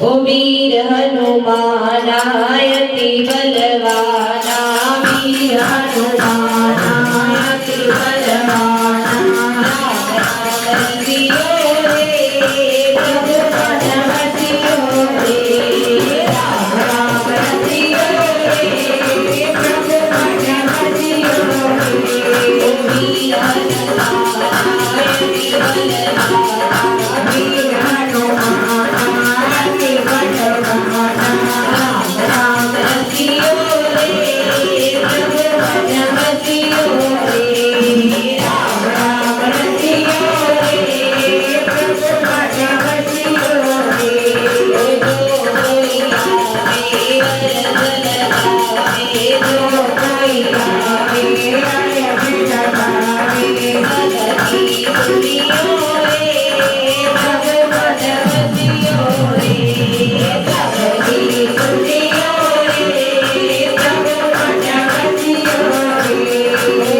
ओ वीर हनुमानायति बलवाना, वीर हनुमानायति बलवाना, राम राम सियो रे प्रभु पवन सियो रे, राम राम सियो रे प्रभु पवन सियो रे। ओ वीर हनुमानायति बलवाना, वीर हनुमानायति बलवाना, राम राम सियो रे प्रभु पवन सियो रे, राम राम सियो रे प्रभु पवन सियो रे। ओ जो कोई आवे अरज लगावे, जो कोई आवे अरज लगावे, सदकी सुनियो रे प्रभु पवन सियो रे, सदकी सुनियो रे प्रभु पवन सियो रे।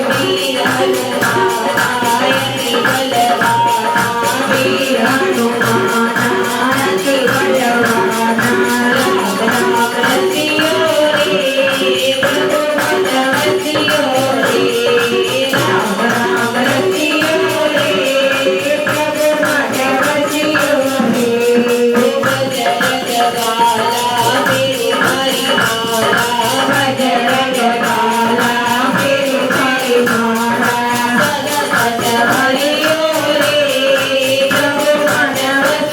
वीर हनुमानायति बलवाना, वीर हनुमानायति बलवाना, राम राम सियो रे प्रभु पवन सियो रे, राम राम सियो रे प्रभु पवन सियो रे। बजरंग बाला मेरे हरि माला, बजरंग बाला मेरे हरि माला, सदकत हरियो रे प्रभु पवन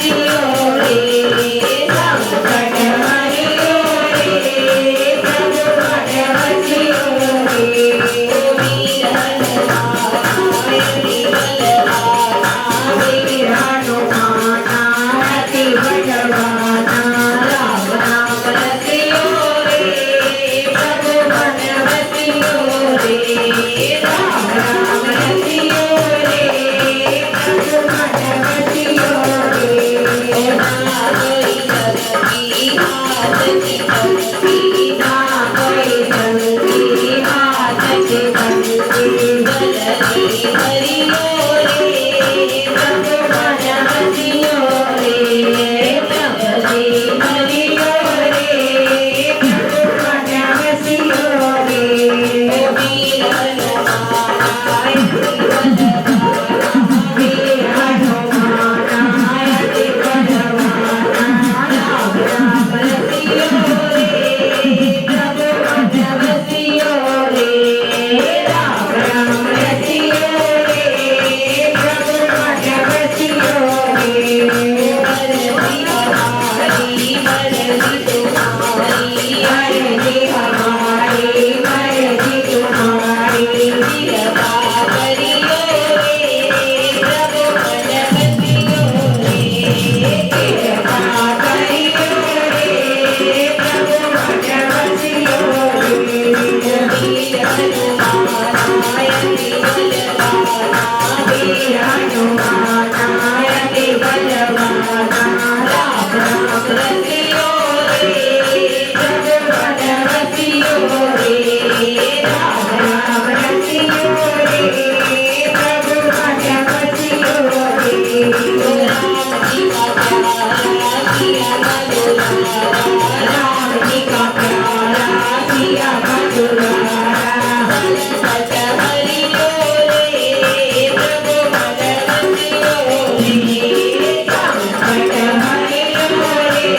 सियो रे, संकट हरियो रे प्रभु पवन सियो रे। ओ वीर हनुमानायति बलवाना, वीर हनुमानायति बलवाना, राम राम सियो रे प्रभु पवन सियो रे, राम राम सियो रे प्रभु पवन सियो रे। ओ ना कोई शक्ति हाथ की शक्ति, ना कोई शक्ति हाथ की शक्ति, जलधि हरियो रे प्रभु पवन सियो रे, जलधि हरियो रे प्रभु पवन सियो रे। ओ वीर हनुमानायति बलवाना, वीर हनुमानायति बलवाना, राम राम सियो रे प्रभु पवन सियो रे, राम राम सियो रे प्रभु पवन सियो रे। अरजी हमारी मर्जी तुम्हारी, अरजी हमारी मर्जी तुम्हारी, कृपा करियो रे प्रभु पवन सियो रे, कृपा करियो रे प्रभु पवन सियो रे। वीर हनुमानायति बलवाना, वीर हनुमानायति बलवाना, राम राम सियो रे प्रभु पवन सियो रे, राम राम सियो रे प्रभु पवन सियो रे। ओ राम जी का प्यारा सिया का दुलारा, राम जी का प्यारा सिया का दुलारा, संकट हरियो रे प्रभु पवन सियो रे, संकट हरियो रे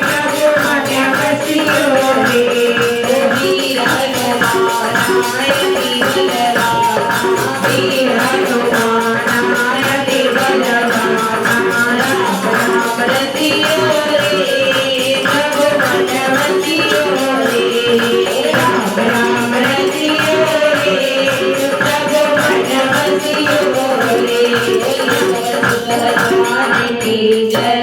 प्रभु पवन सियो रे। ओ वीर हनुमानायति बलवाना, वीर हनुमानायति बलवाना, राम राम सियो रे प्रभु पवन सियो रे, राम राम सियो रे प्रभु पवन सियो रे। भगवान की जय।